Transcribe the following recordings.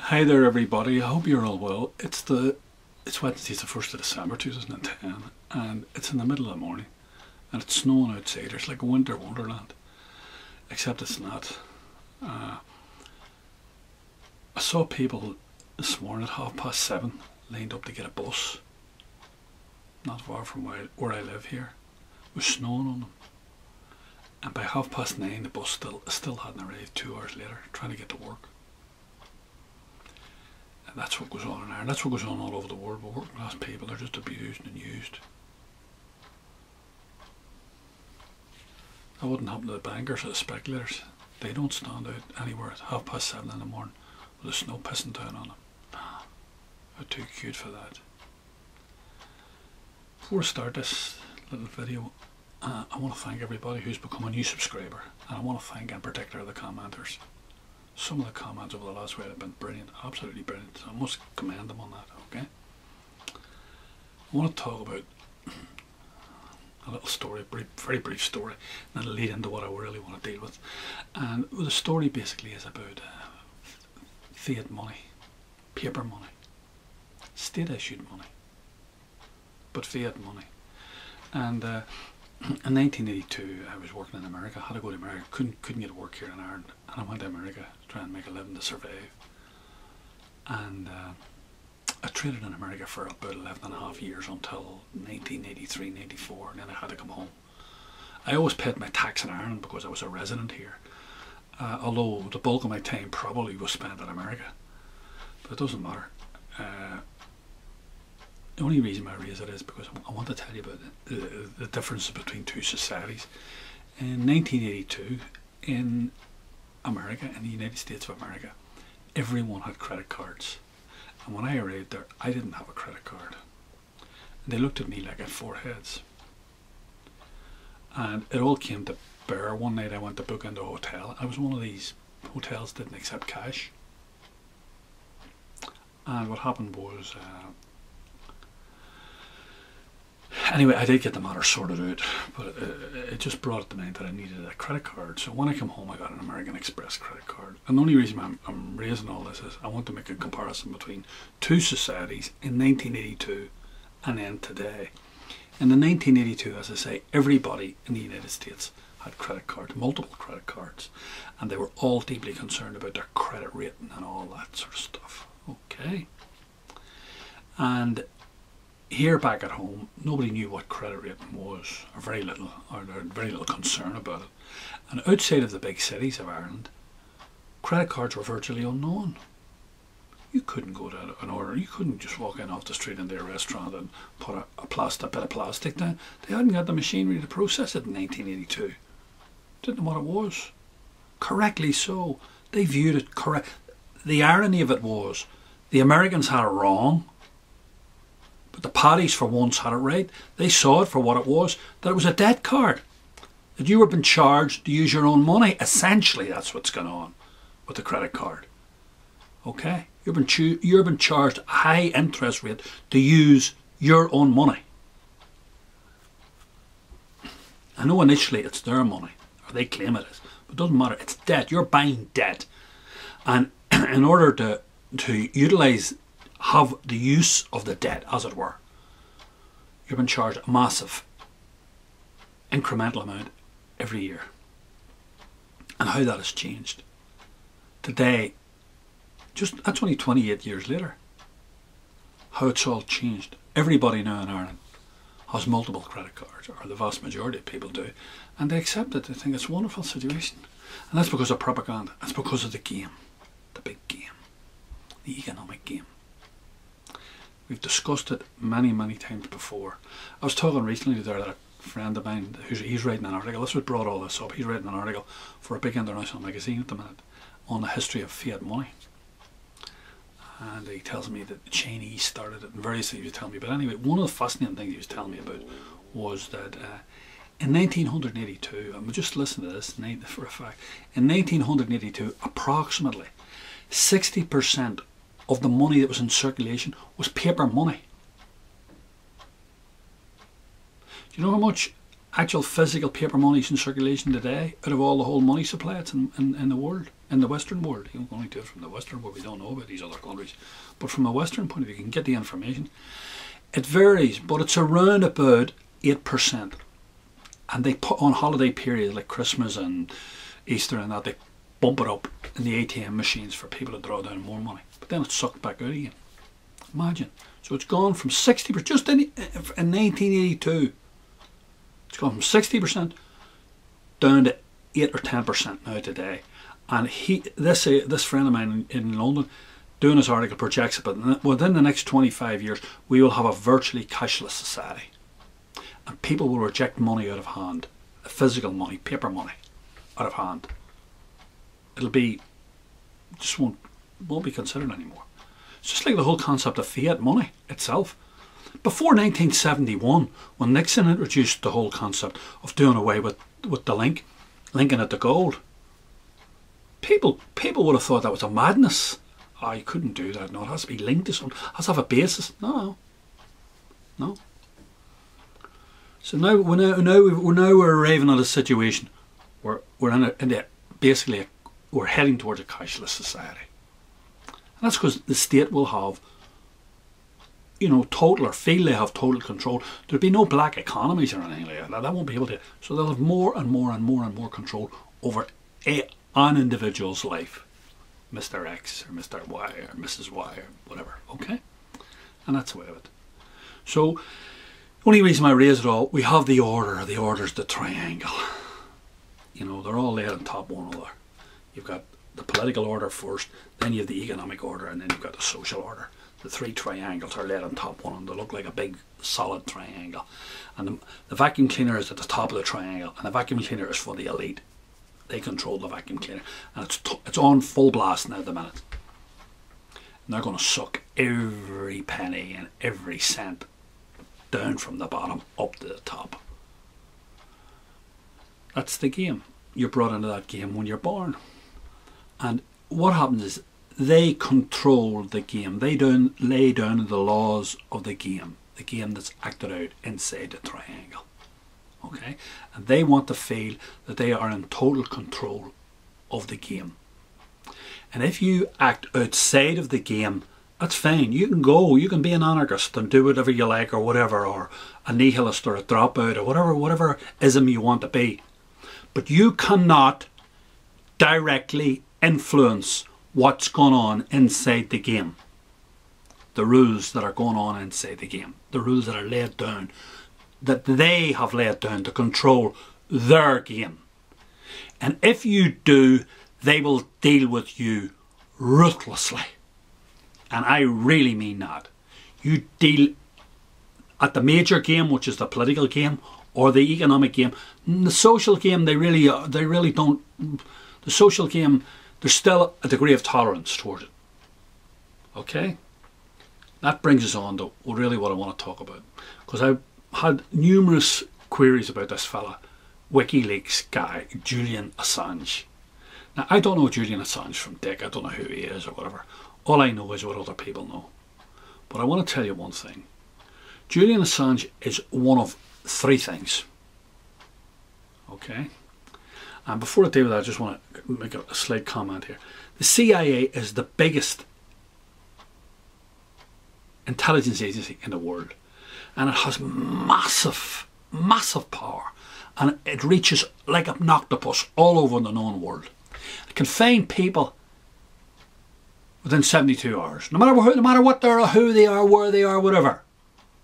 Hi there everybody, I hope you're all well. It's Wednesday, it's the 1st of December 2010 and it's in the middle of the morning and it's snowing outside. It's like a winter wonderland, except it's not. I saw people this morning at 7:30 lined up to get a bus not far from where I live here. It was snowing on them, and by 9:30 the bus still hadn't arrived 2 hours later, trying to get to work. And that's what goes on in Ireland. That's what goes on all over the world. But working class people are just abused and used. That wouldn't happen to the bankers or the speculators. They don't stand out anywhere at 7:30 in the morning with the snow pissing down on them. They're too cute for that. Before I start this little video, I want to thank everybody who's become a new subscriber, and I want to thank in particular the commenters. Some of the comments over the last week have been brilliant, absolutely brilliant, so I must commend them on that, okay? I want to talk about a little story, very brief story, and it'll lead into what I really want to deal with. And the story basically is about fiat money, paper money, state issued money, but fiat money. And in 1982 I was working in America. I had to go to America, couldn't get work here in Ireland, and I went to America to try and make a living to survive. And I traded in America for about 11.5 years until 1983, 94, and then I had to come home. I always paid my tax in Ireland because I was a resident here, although the bulk of my time probably was spent in America, but it doesn't matter. The only reason I raise it is because I want to tell you about the difference between two societies. In 1982, in America, in the United States of America, everyone had credit cards. And when I arrived there, I didn't have a credit card. And they looked at me like I had 4 heads. And it all came to bear. One night I went to book into a hotel. I was one of these hotels that didn't accept cash. And what happened was, anyway, I did get the matter sorted out, but it just brought it to mind that I needed a credit card. So when I came home, I got an American Express credit card. And the only reason I'm raising all this is I want to make a comparison between two societies in 1982 and then today. In the 1982, as I say, everybody in the United States had credit cards, multiple credit cards, and they were all deeply concerned about their credit rating and all that sort of stuff. Okay. And here back at home, nobody knew what credit rating was, or very little concern about it. And outside of the big cities of Ireland, credit cards were virtually unknown. You couldn't go to an order, you couldn't just walk in off the street into a restaurant and put a bit of plastic down. They hadn't got the machinery to process it in 1982. Didn't know what it was. Correctly so. They viewed it correct. The irony of it was, the Americans had it wrong, but the Paddies for once had it right. They saw it for what it was, that it was a debt card. That you were being charged to use your own money. Essentially, that's what's going on with the credit card. Okay? You're being charged a high interest rate to use your own money. I know initially it's their money, or they claim it is, but it doesn't matter. It's debt. You're buying debt. And in order to have the use of the debt, as it were, you've been charged a massive incremental amount every year. And how that has changed today, that's only 28 years later, how it's all changed. Everybody now in Ireland has multiple credit cards, or the vast majority of people do, and they accept it. They think it's a wonderful situation. And that's because of propaganda. That's because of the game, the big game, the economic game. We've discussed it many times before. I was talking recently there that a friend of mine, he's writing an article, this is what brought all this up, he's writing an article for a big international magazine at the minute on the history of fiat money. And he tells me that the Chinese started it and various things he was telling me. But anyway, one of the fascinating things he was telling me about was that in 1982, and we'll just listen to this for a fact, in 1982 approximately 60% of the money that was in circulation was paper money. Do you know how much actual physical paper money is in circulation today out of all the whole money supply that's in the world? in the Western world. You can only do it from the Western world. We don't know about these other countries. But from a Western point of view, you can get the information. It varies, but it's around about 8%. And they put on holiday periods like Christmas and Easter and that, they bump it up in the ATM machines for people to draw down more money. But then it's sucked back out again. Imagine. So it's gone from 60%, just in 1982, it's gone from 60% down to 8 or 10% now today. And this friend of mine in London, doing his article, projects it, but within the next 25 years, we will have a virtually cashless society. And people will reject money out of hand, physical money, paper money, out of hand. It'll be, just won't be considered anymore. It's just like the whole concept of fiat money itself. Before 1971, when Nixon introduced the whole concept of doing away with the linking it to gold, people would have thought that was a madness. Oh, you couldn't do that. No, it has to be linked to something. It has to have a basis. No. So now we're arriving at a situation where we're heading towards a cashless society. And that's because the state will have, total, or feel they have total control. There'll be no black economies or anything like that. That won't be able to. So they'll have more and more and more and more control over an individual's life. Mr. X or Mr. Y or Mrs. Y or whatever. Okay? And that's the way of it. So, only reason I raise it all, we have the order. The order's the triangle. They're all laid on top of one another. You've got the political order first, then you have the economic order, and then you've got the social order. The three triangles are laid on top of one another. They look like a big solid triangle. And the vacuum cleaner is at the top of the triangle, and the vacuum cleaner is for the elite. They control the vacuum cleaner, and it's on full blast now at the minute. And they're going to suck every penny and every cent down from the bottom up to the top. That's the game. You're brought into that game when you're born. And what happens is they control the game. They lay down the laws of the game that's acted out inside the triangle. Okay? And they want to feel that they are in total control of the game. And if you act outside of the game, that's fine. You can go, you can be an anarchist and do whatever you like or whatever, or a nihilist or a dropout or whatever ism you want to be. But you cannot directly influence what's going on inside the game. The rules that are going on inside the game. The rules that are laid down, that they have laid down to control their game. And if you do, they will deal with you ruthlessly. And I really mean that. You deal at the major game, which is the political game, or the economic game. In the social game, they really don't. The social game, there's still a degree of tolerance towards it. Okay? That brings us on to really what I want to talk about. Because I've had numerous queries about this fella, WikiLeaks guy, Julian Assange. Now, I don't know Julian Assange from Dick. I don't know who he is or whatever. All I know is what other people know. But I want to tell you one thing. Julian Assange is one of three things. Okay? And before I deal with that, I just want to make a slight comment here. The CIA is the biggest intelligence agency in the world. And it has massive, massive power. And it reaches like an octopus all over the known world. It can find people within 72 hours. No matter what they are, who they are, where they are, whatever.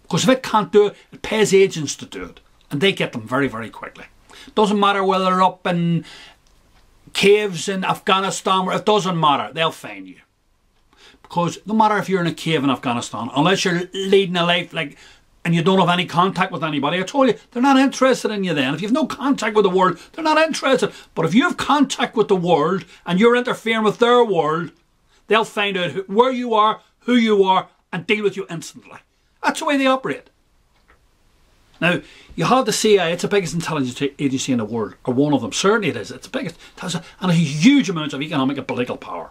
Because if it can't do it, it pays agents to do it. And they get them very, very quickly. Doesn't matter whether they're up in caves in Afghanistan, it doesn't matter. They'll find you. Because no matter if you're in a cave in Afghanistan, unless you're leading a life like, and you don't have any contact with anybody, I told you, they're not interested in you then. If you have no contact with the world, they're not interested. But if you have contact with the world and you're interfering with their world, they'll find out where you are, who you are, and deal with you instantly. That's the way they operate. Now, you have the CIA, it's the biggest intelligence agency in the world, or one of them, certainly it is. It's the biggest, and a huge amount of economic and political power.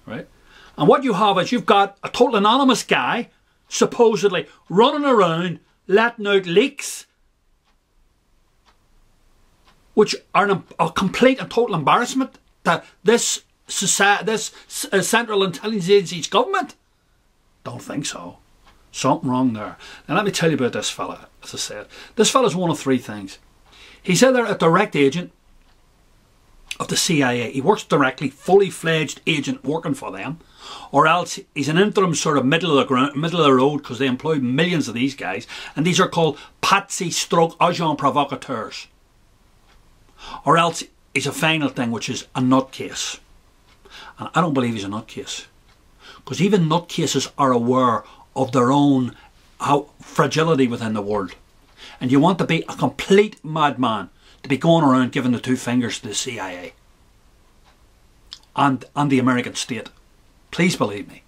Right? And what you have is you've got a total anonymous guy, supposedly running around, letting out leaks, which are a complete and total embarrassment to this society, this Central Intelligence Agency's government? Don't think so. Something wrong there. Now let me tell you about this fella. As I said, this fella's one of three things. He's either a direct agent of the CIA, he works directly, fully fledged agent working for them, or else he's an interim sort of middle of the road, because they employ millions of these guys, and these are called patsy stroke agent provocateurs. Or else he's a final thing, which is a nutcase. And I don't believe he's a nutcase, because even nutcases are aware of their own fragility within the world. And you want to be a complete madman to be going around giving the two fingers to the CIA and the American state. Please believe me.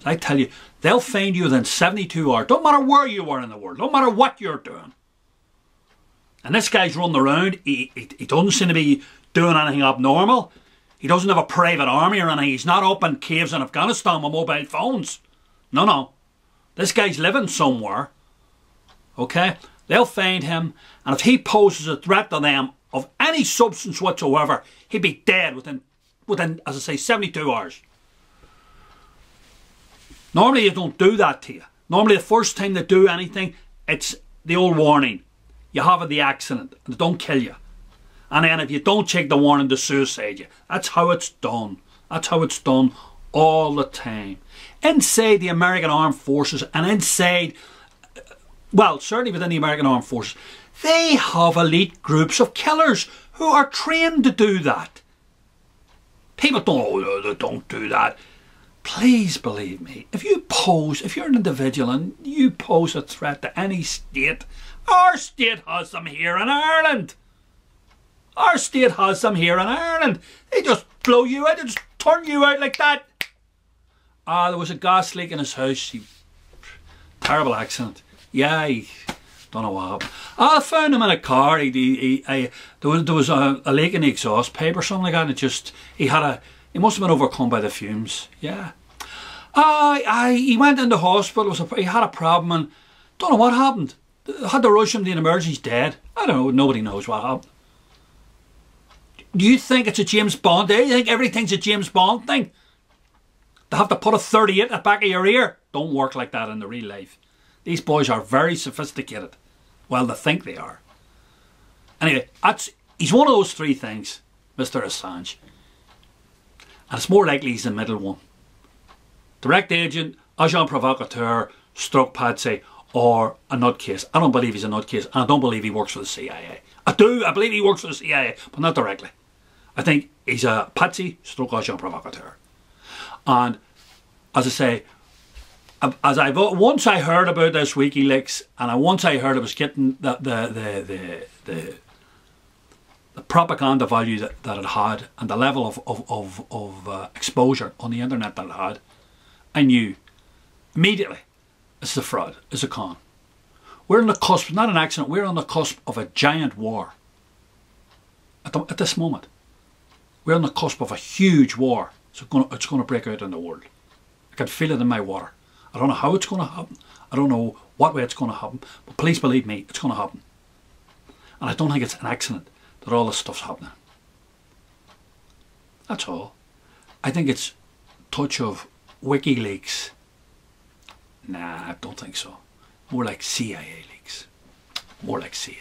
I tell you, they'll find you within 72 hours. Don't matter where you are in the world. Don't matter what you're doing. And this guy's running around. He doesn't seem to be doing anything abnormal. He doesn't have a private army or anything. He's not up in caves in Afghanistan with mobile phones. No, no. This guy's living somewhere. Okay? They'll find him, and if he poses a threat to them of any substance whatsoever, he'd be dead within, as I say, 72 hours. Normally you don't do that to you. Normally the first time they do anything, it's the old warning. You have the accident, and they don't kill you. And then if you don't check the warning, they suicide you. That's how it's done. That's how it's done all the time. Inside the American Armed Forces and inside, well, certainly within the American Armed Forces, they have elite groups of killers who are trained to do that. People don't do that. Please believe me, if you're an individual and you pose a threat to any state, our state has them here in Ireland. Our state has them here in Ireland. They just blow you out, they just turn you out like that. There was a gas leak in his house. Terrible accident. Yeah, I don't know what happened. I found him in a car. There was a leak in the exhaust pipe or something like that, and it just, he must have been overcome by the fumes. Yeah. He went into hospital. He had a problem, and don't know what happened. Had to rush him to an emergency. He's dead. I don't know. Nobody knows what happened. Do you think it's a James Bond? Do you think everything's a James Bond thing? They have to put a 38 at the back of your ear. Don't work like that in the real life. These boys are very sophisticated. Well, they think they are. Anyway, he's one of those three things, Mr. Assange. And it's more likely he's the middle one. Direct agent, agent provocateur, stroke patsy, or a nutcase. I don't believe he's a nutcase, and I don't believe he works for the CIA. I believe he works for the CIA, but not directly. I think he's a patsy, stroke agent provocateur. And as I say, once I heard about this WikiLeaks, and once I heard it was getting the propaganda value that it had, and the level of exposure on the internet that it had, I knew immediately it's a fraud, it's a con. We're on the cusp, not an accident, we're on the cusp of a giant war. At this moment, we're on the cusp of a huge war. It's going to break out in the world. I can feel it in my water. I don't know how it's going to happen. I don't know what way it's going to happen. But please believe me, it's going to happen. And I don't think it's an accident that all this stuff's happening. That's all. I think it's a touch of WikiLeaks. Nah, I don't think so. More like CIA leaks. More like CIA.